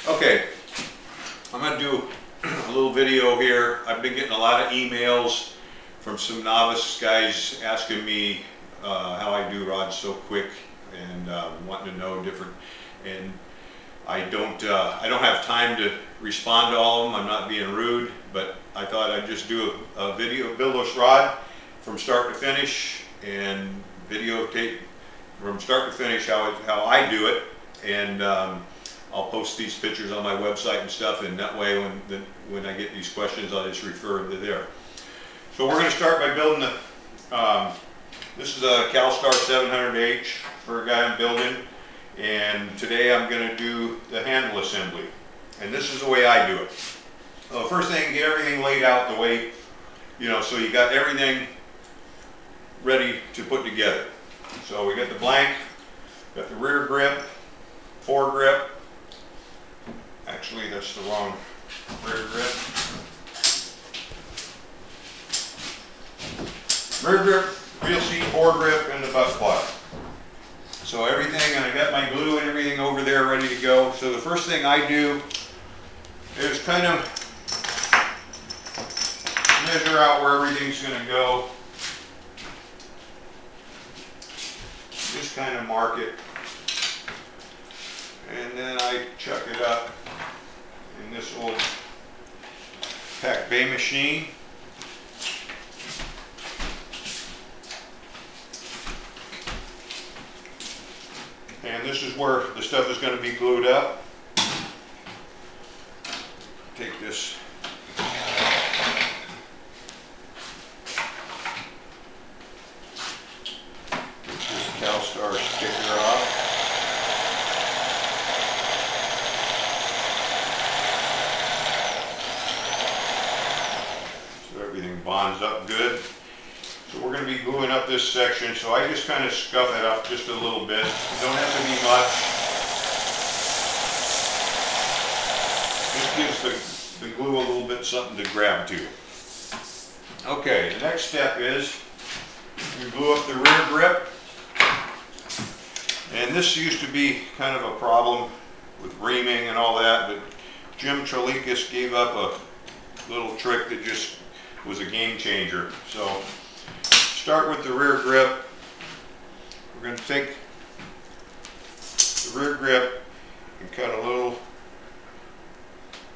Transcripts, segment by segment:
Okay, I'm going to do a little video here. I've been getting a lot of emails from some novice guys asking me how I do rods so quick and wanting to know different. And I don't have time to respond to all of them. I'm not being rude, but I thought I'd just do a video, build this rod from start to finish, and videotape from start to finish how I do it. And I'll post these pictures on my website and stuff, and that way when I get these questions, I'll just refer them to there. So we're going to start by building the, this is a CalStar 700H for a guy I'm building, and today I'm going to do the handle assembly. And this is the way I do it. Well, the first thing, get everything laid out the way, you know, so you got everything ready to put together. So we got the blank, got the rear grip, foregrip. Actually, that's the wrong rear grip. Rear grip, reel seat, foregrip, and the butt plug. So everything, and I got my glue and everything over there ready to go. So the first thing I do is kind of measure out where everything's going to go. Just kind of mark it. And then I chuck it up in this old pack bay machine. And this is where the stuff is going to be glued up. Take this CalStar sticker off. So everything bonds up good. So we're going to be gluing up this section, so I just kind of scuff it up just a little bit. It don't have to be much. Just gives the glue a little bit something to grab to. Okay, the next step is we glue up the rear grip. And this used to be kind of a problem with reaming and all that, but Jim Trelikas gave up a little trick that just was a game changer. So start with the rear grip. We're going to take the rear grip and cut a little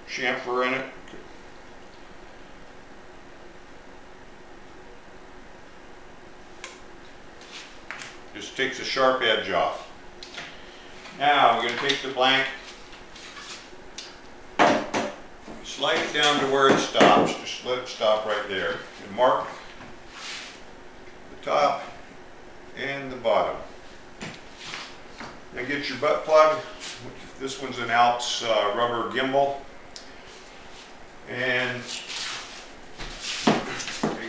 chamfer in it. Just takes a sharp edge off. Now we're going to take the blank, slide it down to where it stops. Just let it stop right there. And mark the top and the bottom. Then get your butt plug. This one's an Alps rubber gimbal. And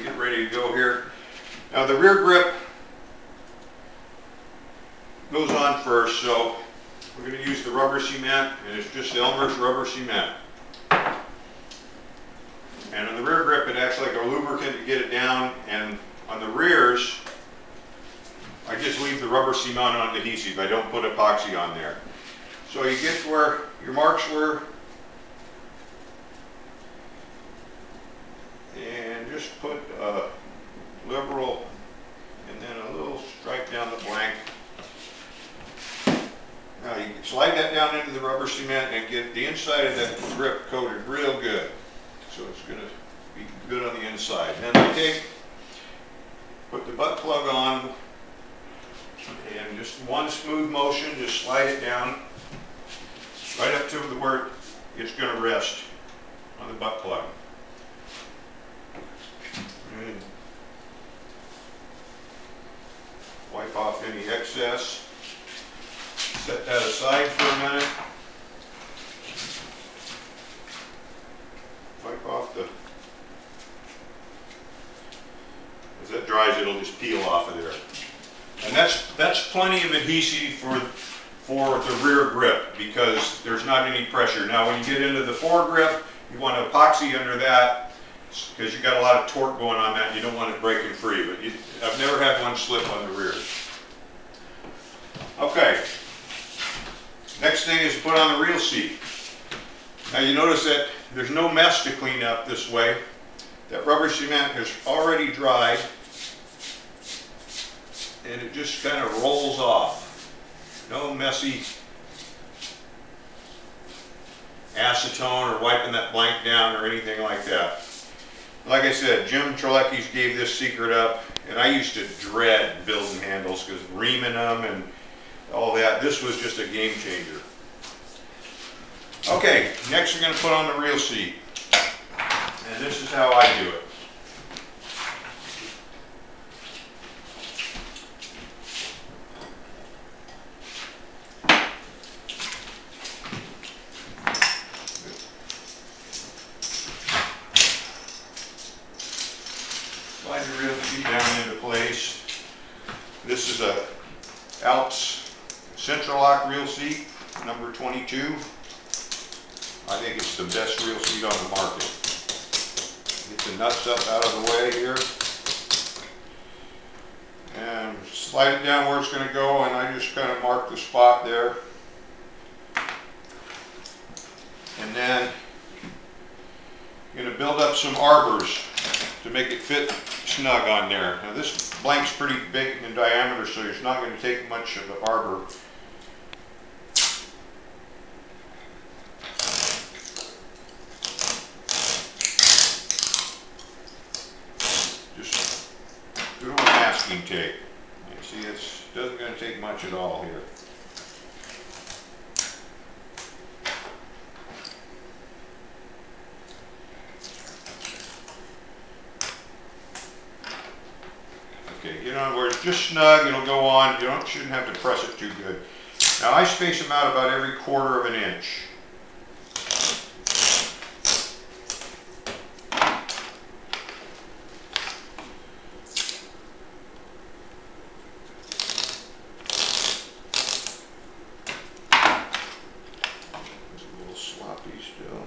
get ready to go here. Now the rear grip goes on first, so we're going to use the rubber cement, and it's just Elmer's rubber cement. And on the rear grip, it acts like a lubricant to get it down, and on the rears, I just leave the rubber cement on adhesive. I don't put epoxy on there. So you get to where your marks were, and just put a liberal and then a little stripe down the blank. Now you can slide that down into the rubber cement and get the inside of that grip coated real good. So it's going to be good on the inside. Then I put the butt plug on, and just one smooth motion, just slide it down right up to where it's going to rest on the butt plug. And wipe off any excess. Set that aside for a minute. Wipe off the, as that dries, it'll just peel off of there. And that's plenty of adhesive for the rear grip, because there's not any pressure. Now when you get into the foregrip, you want to epoxy under that, because you've got a lot of torque going on that, and you don't want it breaking free. But I've never had one slip on the rear. Okay. Next thing is put on the reel seat. Now you notice that there's no mess to clean up this way. That rubber cement is already dried and it just kind of rolls off. No messy acetone or wiping that blank down or anything like that. Like I said, Jim Treleki's gave this secret up, and I used to dread building handles because reaming them and all that. This was just a game changer. Okay, next we're going to put on the reel seat, and this is how I do it. Slide your reel seat down into place. This is a Alps Central Lock reel seat, number 22. I think it's the best reel seat on the market. Get the nuts up out of the way here. And slide it down where it's going to go, and I just kind of mark the spot there. And then I'm going to build up some arbors to make it fit snug on there. Now this blank's pretty big in diameter, so it's not going to take much of the arbor. Just do a little masking tape. You see, it doesn't going to take much at all here. Okay, you know, where it's just snug, it'll go on. You shouldn't have to press it too good. Now I space them out about every 1/4 of an inch. It's a little sloppy still.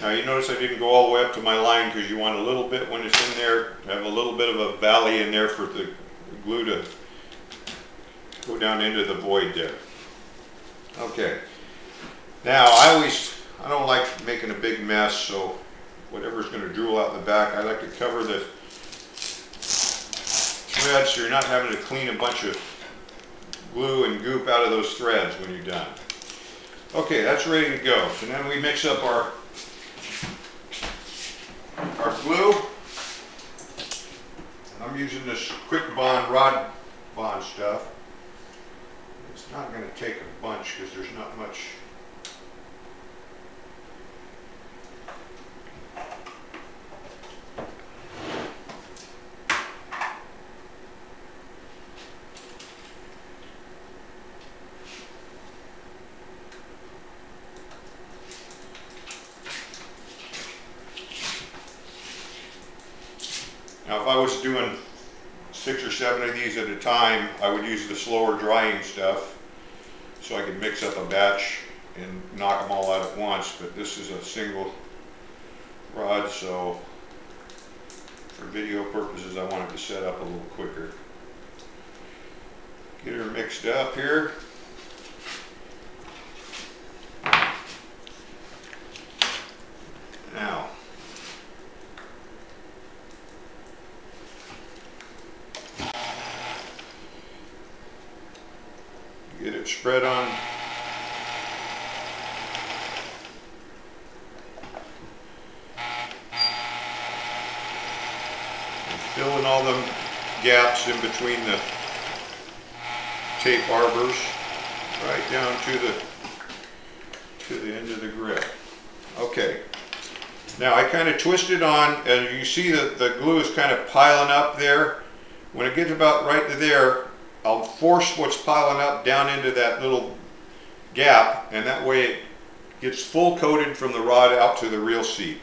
Now you notice I didn't go all the way up to my line because you want a little bit when it's in there, have a little bit of a valley in there for the glue to go down into the void there. Okay. Now I don't like making a big mess, so whatever's going to drool out the back, I like to cover the threads so you're not having to clean a bunch of glue and goop out of those threads when you're done. Okay, that's ready to go. So then we mix up our glue. I'm using this Quick Bond rod bond stuff. It's not going to take a bunch because there's not much. Now if I was doing 6 or 7 of these at a time, I would use the slower drying stuff so I could mix up a batch and knock them all out at once, but this is a single rod, so for video purposes I wanted to set up a little quicker. Get her mixed up here. Now get it spread on. And fill in all the gaps in between the tape arbors. right down to the end of the grip. Okay. Now I kind of twist it on, and you see that the glue is kind of piling up there. When it gets about right to there, I'll force what's piling up down into that little gap, and that way it gets full coated from the rod out to the reel seat.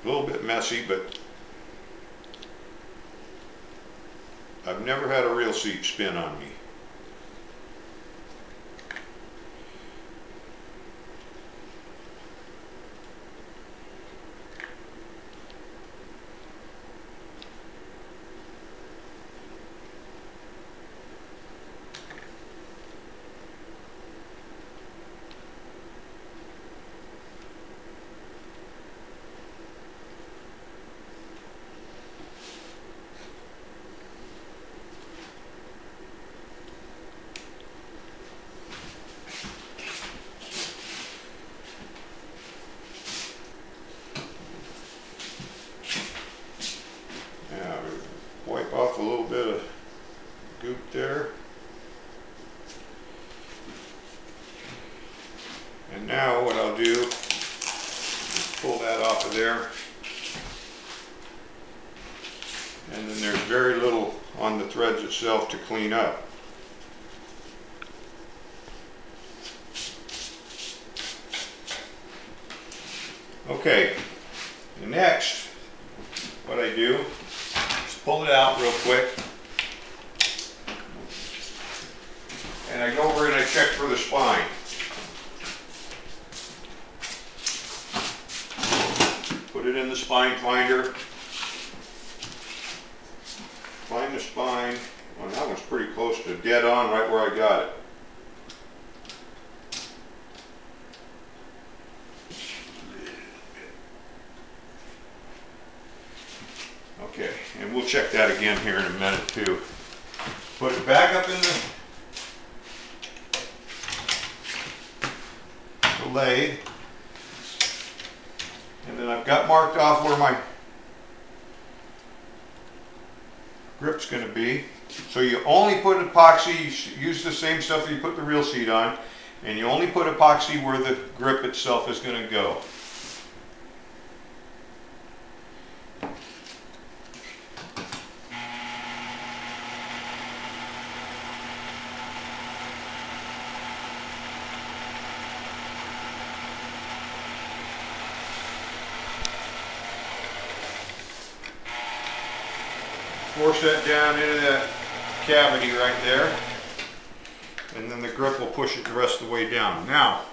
A little bit messy, but I've never had a reel seat spin on me. Wipe off a little bit of goop there. And now what I'll do is pull that off of there. And then there's very little on the threads itself to clean up. Okay, and next what I do, pull it out real quick, and I go over and I check for the spine. Put it in the spine finder, find the spine. Well, that one's pretty close to dead on, right where I got it. Okay, and we'll check that again here in a minute too. Put it back up in the lathe, and then I've got marked off where my grip's going to be. So you only put epoxy, you use the same stuff that you put the reel seat on, and you only put epoxy where the grip itself is going to go. Force that down into that cavity right there, and then the grip will push it the rest of the way down. Now,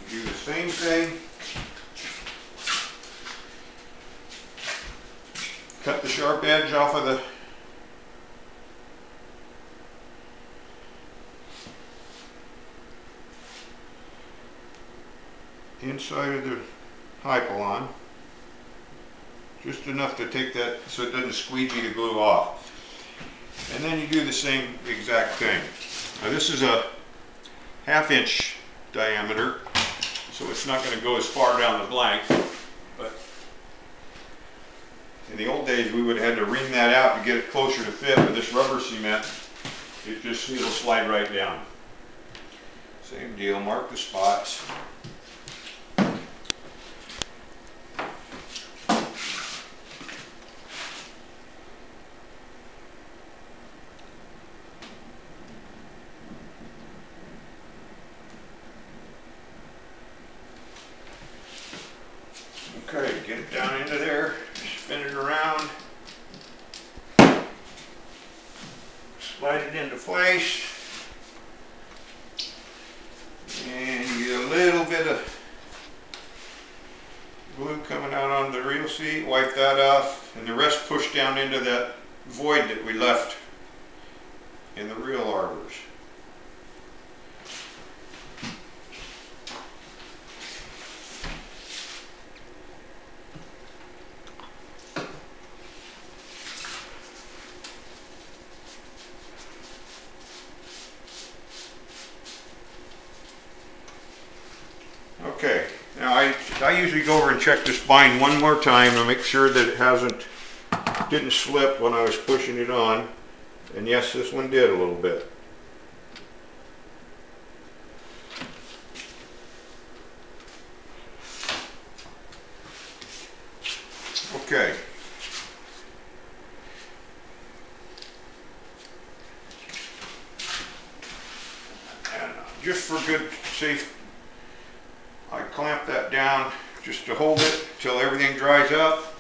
do the same thing. Cut the sharp edge off of the inside of the hypalon, just enough to take that so it doesn't squeegee the glue off. And then you do the same exact thing. Now this is a 1/2 inch diameter, so it's not going to go as far down the blank, but in the old days we would have had to ream that out to get it closer to fit. With this rubber cement, it'll slide right down. Same deal, mark the spots. Okay, get it down into there, spin it around, slide it into place, and you get a little bit of glue coming out on the reel seat, wipe that off, and the rest push down into that void that we left in the reel arbors. Okay, Now I usually go over and check this bind one more time to make sure that it didn't slip when I was pushing it on. And yes, this one did a little bit. Okay. And just for good safety, I clamp that down just to hold it till everything dries up.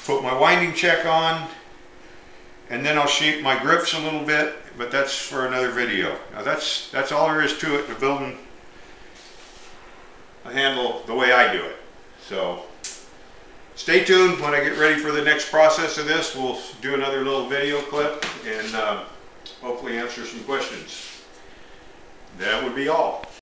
Put my winding check on, and then I'll shape my grips a little bit, but that's for another video. Now that's all there is to it, to building a handle the way I do it. So stay tuned. When I get ready for the next process of this, we'll do another little video clip and hopefully answer some questions. That would be all.